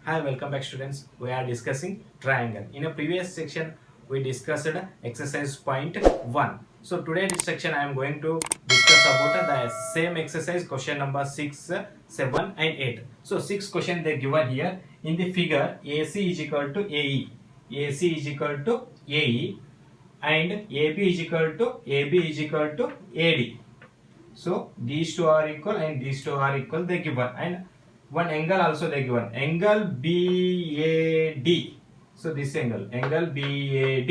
Hi, welcome back students. We are discussing triangle. In a previous section, we discussed exercise point 1. So today this section I am going to discuss about the same exercise question number 6, 7 and 8. So 6 question they given here. In the figure, AC is equal to AE. AC is equal to AE and AB is equal to AB is equal to AD. So these two are equal and these two are equal they given, and one angle also they given, angle BAD. So this angle BAD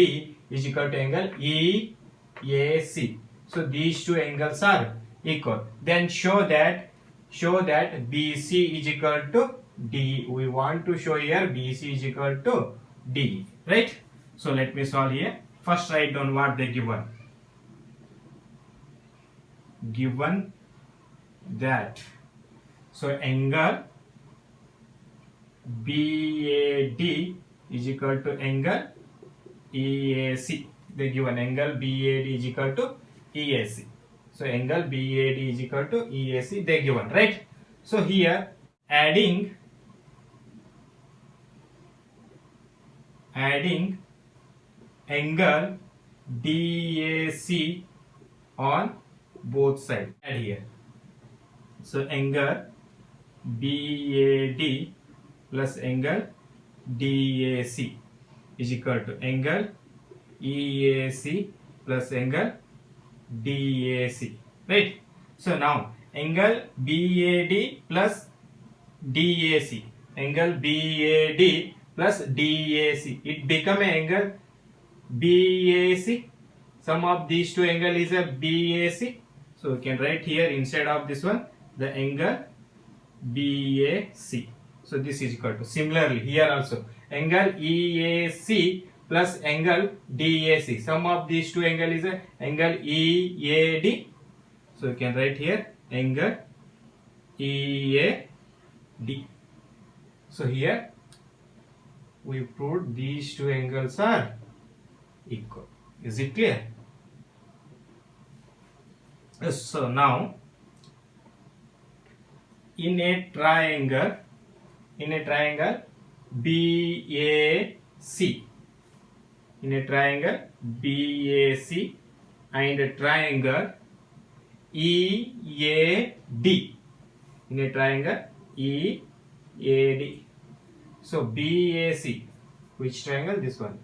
is equal to angle EAC. So these two angles are equal. Then show that BC is equal to D. We want to show here BC is equal to D, right? So let me solve here. First write down what they given that. So angle BAD is equal to angle EAC. They given angle BAD is equal to EAC. So angle BAD is equal to EAC they given, right? So here adding angle DAC on both sides. Add here. So angle BAD plus angle DAC is equal to angle EAC plus angle DAC, right? So now angle BAD plus DAC, angle BAD plus DAC, it become an angle BAC. Sum of these two angle is a BAC. So we can write here instead of this one the angle BAC. So this is equal to, similarly here also angle EAC plus angle DAC. Sum of these two angle is a angle EAD. So you can write here angle EAD. So here we proved these two angles are equal. Is it clear? So now in a triangle BAC, in a triangle BAC and a triangle EAD, in a triangle EAD. So BAC, which triangle? This one,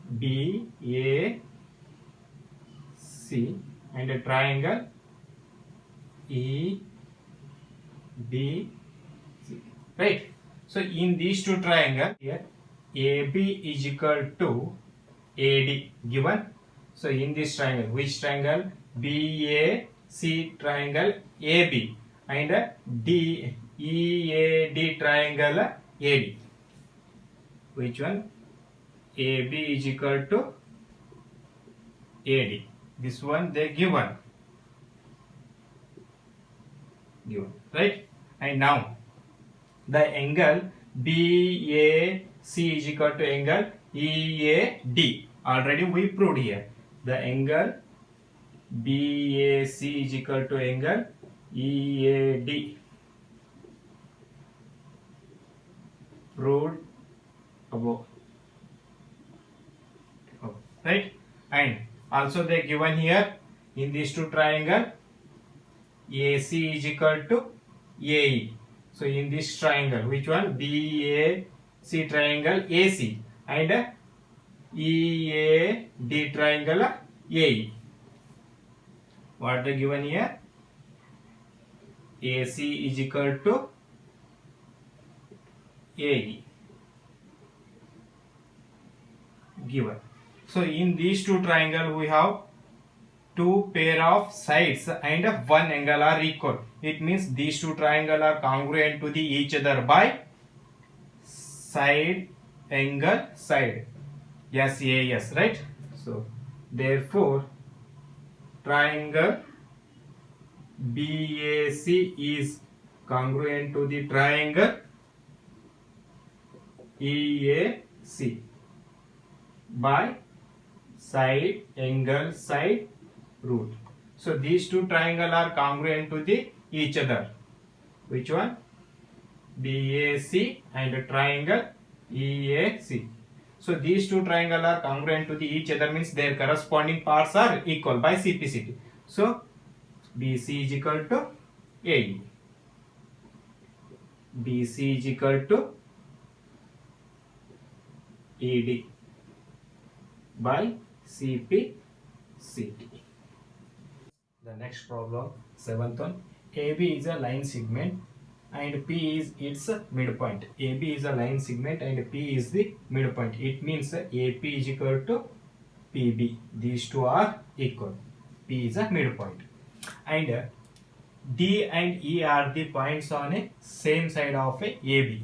BAC, and a triangle EBC, right? So in these two triangles here AB is equal to AD given. So in this triangle, which triangle? BAC triangle AB and DEAD triangle AD. Which one? AB is equal to AD. This one they given, right? And now the angle BAC is equal to angle EAD. Already we proved here. The angle BAC is equal to angle EAD. Proved above. Right? And also they given here in these two triangle AC is equal to AE. So in this triangle, which one? BAC triangle AC and EAD triangle AE. What they given here? AC is equal to AE given. So in these two triangle we have two pair of sides and one angle are equal. It means these two triangle are congruent to the each other by side angle side. SAS, right? So therefore triangle BAC is congruent to the triangle EAC by side angle side rule. So these two triangles are congruent to the each other. Which one? BAC and triangle EAC. So these two triangles are congruent to each other, means their corresponding parts are equal by CPCT. So BC is equal to AE. BC is equal to ED by CPCT. The next problem, seventh one. AB is a line segment and P is its midpoint. AB is a line segment and P is the midpoint. It means AP is equal to PB. These two are equal. P is a midpoint. And D and E are the points on a same side of a AB.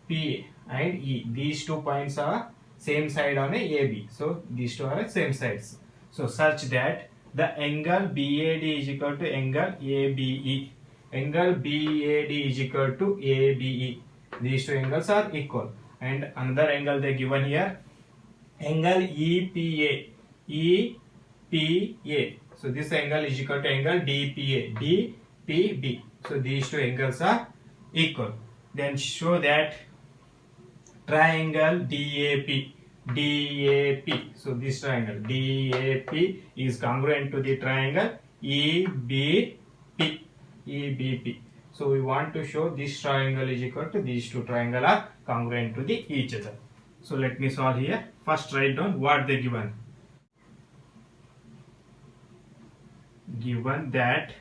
P and E. These two points are same side on a AB. So these two are same sides. So such that the angle BAD is equal to angle ABE. Angle BAD is equal to ABE. These two angles are equal. And another angle they given here, angle EPA. EPA. So this angle is equal to angle DPA. DPB. So these two angles are equal. Then show that triangle DAP. DAP. So this triangle DAP is congruent to the triangle EBP. EBP. So we want to show this triangle is equal to these two triangles are congruent to each other. So let me solve here. First write down what they given. Given that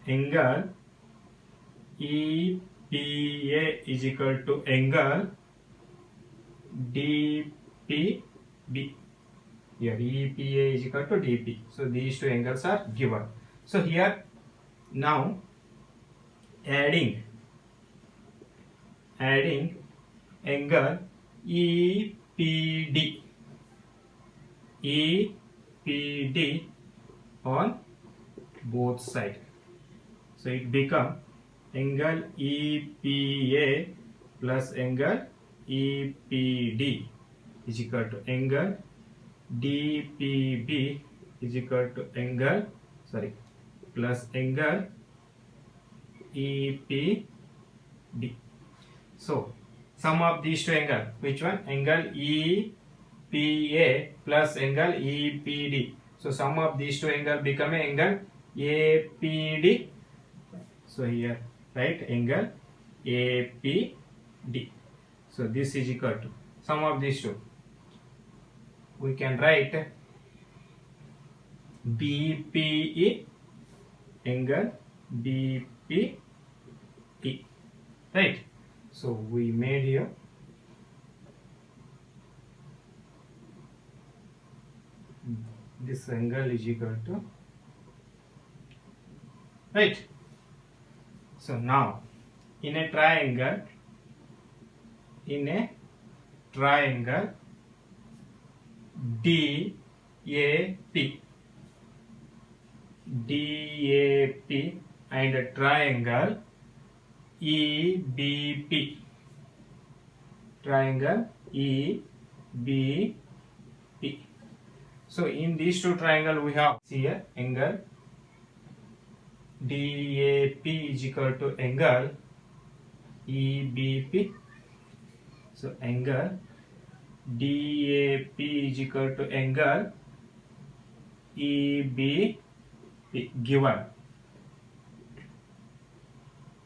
angle EPA is equal to angle DPB. Here EPA is equal to DP. So these two angles are given. So here now adding angle EPD on both sides. So it become angle EPA plus angle EPD is equal to angle DPB is equal to angle plus angle EPD. So sum of these two angles, which one? Angle EPA plus angle EPD. So sum of these two angles become angle APD. So here write angle APD. So this is equal to sum of these two. We can write BPE angle BPE. Right. So we made here this angle is equal to, right. So now in a triangle DAP and a triangle EBP. So in these two triangles we have here angle DAP is equal to angle EBP. So angle DAP is equal to angle EBP given.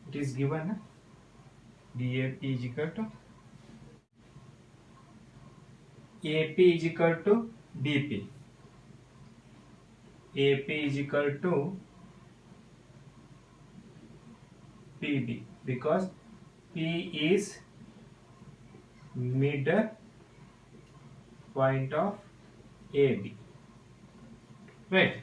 It is given DAP is equal to AP is equal to DP. AP is equal to PB because P is mid point of AB. Right.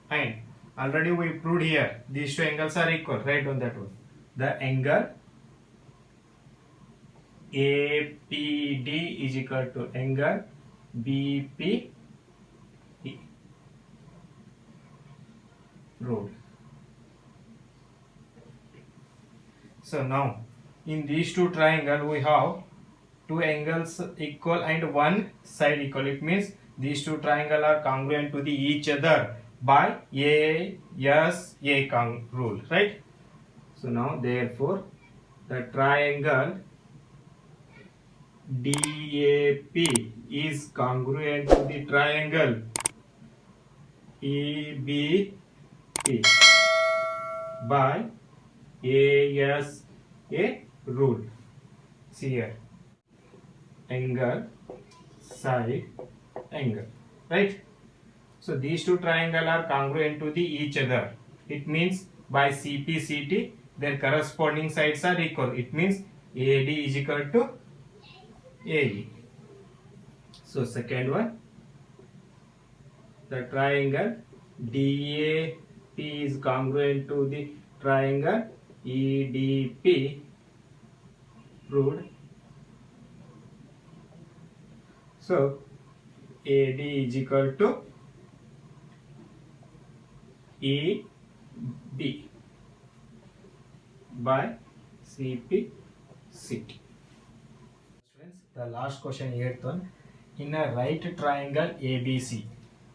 And already we proved here these two angles are equal. Write on that one. The angle APD is equal to angle BPE. Rule. So now in these two triangles we have two angles equal and one side equal. It means these two triangles are congruent to each other by ASA rule, right? So now therefore the triangle DAP is congruent to the triangle EBP by ASA rule. See here, angle, side, angle, right? So these two triangles are congruent to the each other. It means by CPCT their corresponding sides are equal. It means AD is equal to AE. So second one, the triangle DAP is congruent to the triangle EDP, proved. So AD is equal to ED by CP CT. Friends, the last question, 8th one. In a right triangle ABC,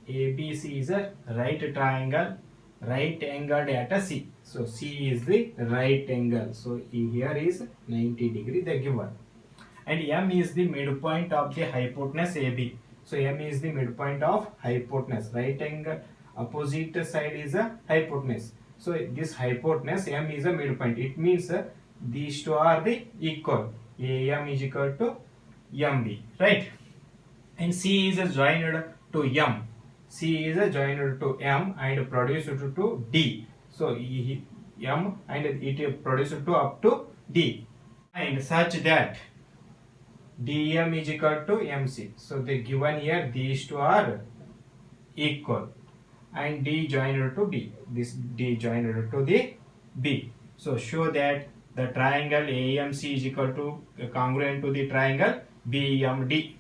ABC is a right triangle, right angled at a C. So C is the right angle. So here is 90 degree the given. And M is the midpoint of the hypotenuse AB. So M is the midpoint of hypotenuse. Right angle opposite side is a hypotenuse. So this hypotenuse M is a midpoint. It means these two are the equal. AM is equal to MB, right? And C is joined to M. C is joined to M and produced to D. So M and it produced to up to D. And such that DM is equal to MC. So the given here these two are equal. And D joined to B. This D joined to the B. So show that the triangle AMC is equal to congruent to the triangle BMD.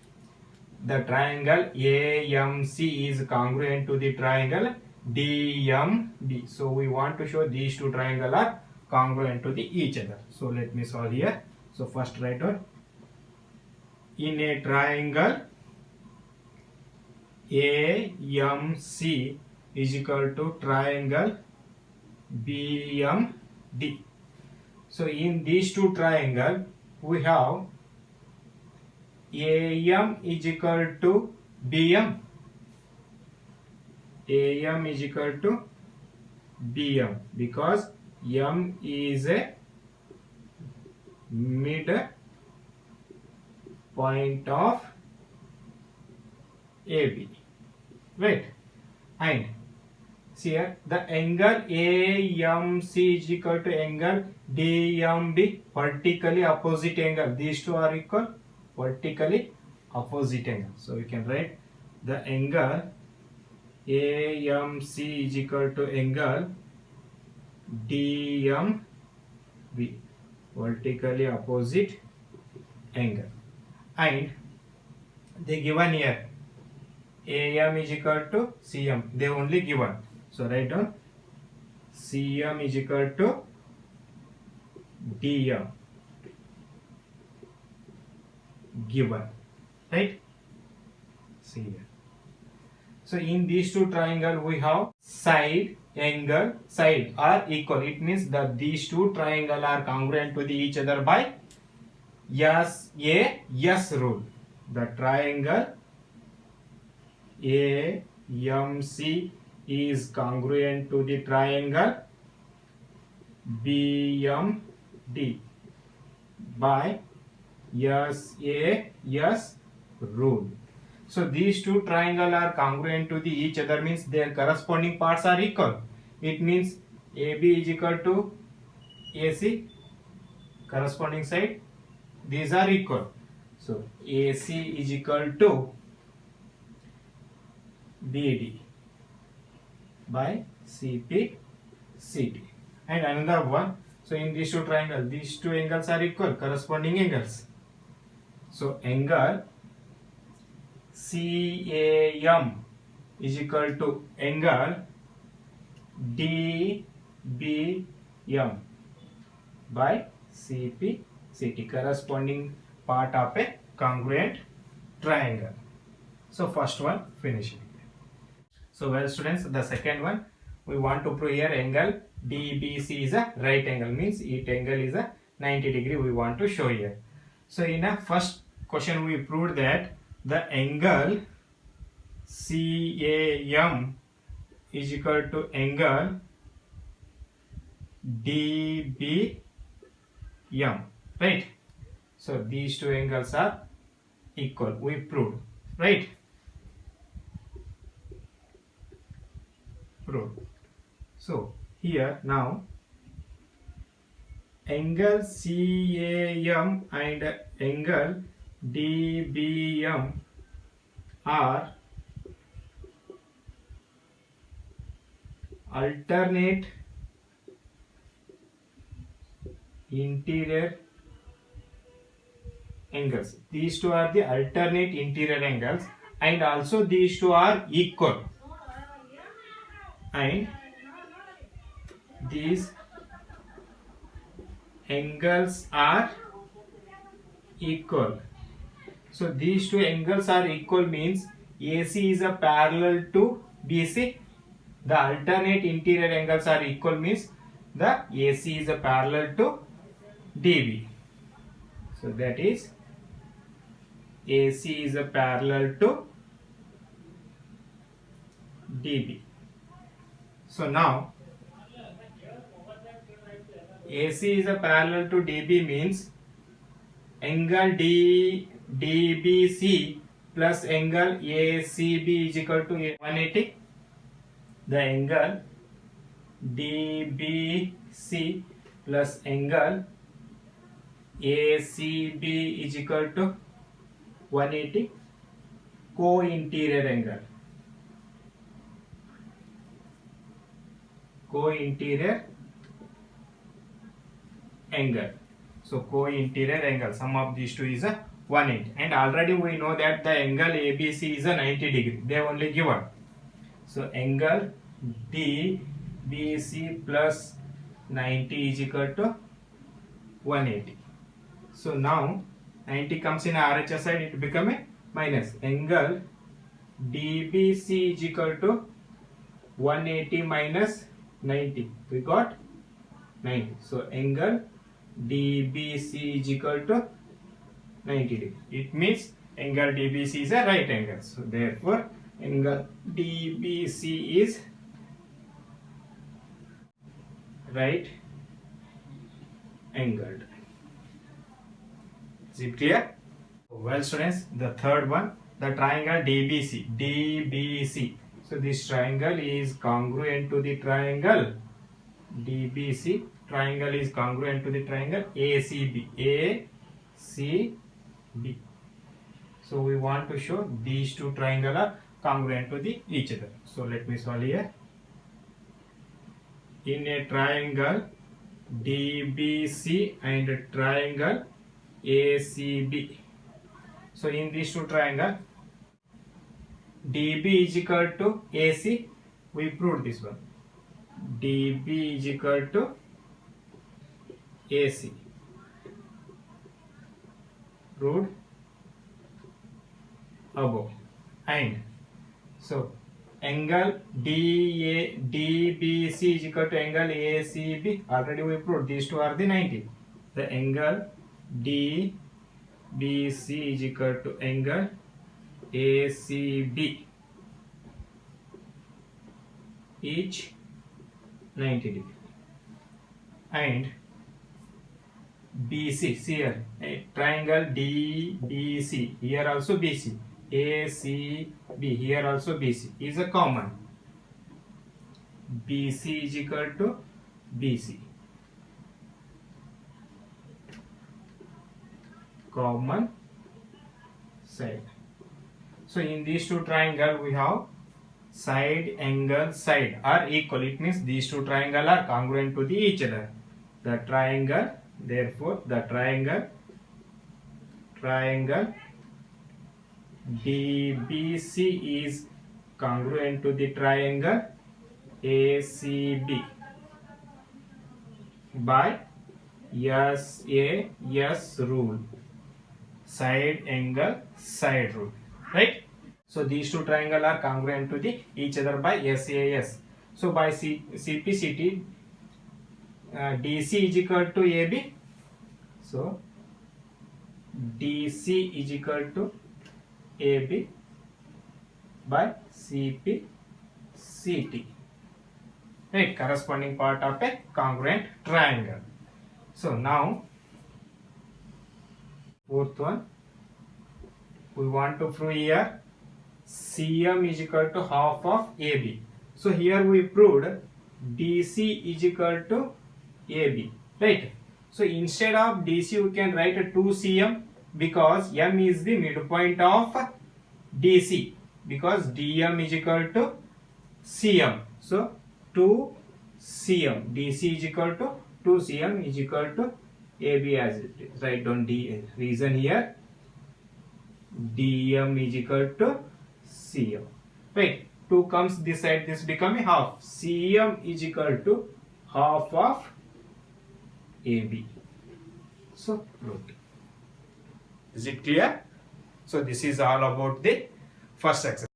The triangle AMC is congruent to the triangle DMD. So we want to show these two triangles are congruent to the each other. So let me solve here. So first write down, in a triangle AMC is equal to triangle BMD. So in these two triangles we have AM is equal to BM. AM is equal to BM because M is a mid point of AB, right? And see here the angle AMC is equal to angle DMD, vertically opposite angle. These two are equal, vertically opposite angle. So we can write the angle AMC is equal to angle DMB, vertically opposite angle. And they given here AM is equal to CM. They only given. So write down CM is equal to DM given, right? See here. So in these two triangles we have side, angle, side are equal. It means that these two triangles are congruent to the each other by SAS rule. The triangle AMC is congruent to the triangle BMD by SAS rule. So these two triangles are congruent to the each other means their corresponding parts are equal. It means AB is equal to AC, corresponding side, these are equal. So AC is equal to BD by CP CT. And another one, so in these two triangles, these two angles are equal, corresponding angles. So angle CAM is equal to angle DBM by CP CT, corresponding part of a congruent triangle. So first one finishing. So well students, the second one we want to prove here angle DBC is a right angle, means it angle is a 90 degree we want to show here. So in a first question we proved that the angle CAM is equal to angle DBM, right? So these two angles are equal, we proved, right? Proved. So here now angle CAM and angle DBM are alternate interior angles. These two are the alternate interior angles, and also these two are equal, and these angles are equal. So these two angles are equal means AC is a parallel to BC. The alternate interior angles are equal means the AC is a parallel to DB. So that is AC is a parallel to DB. So now AC is a parallel to DB means angle DBC plus angle ACB is equal to 180. The angle DBC plus angle ACB is equal to 180, co-interior angle. Co-interior angle. So co-interior angle, sum of these two is a 180, and already we know that the angle ABC is a 90 degree. They only given. So angle DBC plus 90 is equal to 180. So now 90 comes in RHS side, it become a minus. Angle DBC is equal to 180 minus 90. We got 90. So angle DBC is equal to 90 degree. It means angle DBC is a right angle. So therefore angle DBC is right angled. Is it clear? Well students, the third one, the triangle DBC. So this triangle is congruent to the triangle DBC. Triangle is congruent to the triangle ACB. So we want to show these two triangles are congruent to each other. So let me solve here. In a triangle DBC and a triangle ACB. So in these two triangles, DB is equal to AC. We proved this one. DB is equal to AC. Proved above. And so angle DBC is equal to angle ACB. Already we proved these two are the 90. The angle DBC is equal to angle ACB, each 90 degree. And BC, see here, a triangle DBC, here also BC, ACB, here also BC is a common. BC is equal to BC, common side. So in these two triangles we have side angle side are equal. It means these two triangles are congruent to each other. The triangle, therefore the triangle DBC is congruent to the triangle ACB by SAS rule, side angle side rule, right? So these two triangles are congruent to each other by SAS. So by CPCT DC is equal to AB. So DC is equal to AB by CP CT. Right, corresponding part of a congruent triangle. So now fourth one, we want to prove here CM is equal to half of AB. So here we proved DC is equal to AB, right? So instead of DC we can write a 2CM because M is the midpoint of DC, because DM is equal to CM. So 2CM, DC is equal to 2CM is equal to AB as it is. Write down D reason here. DM is equal to CM. Right, 2 comes this side, this become a half. CM is equal to half of AB. So look, is it clear? So this is all about the first exercise.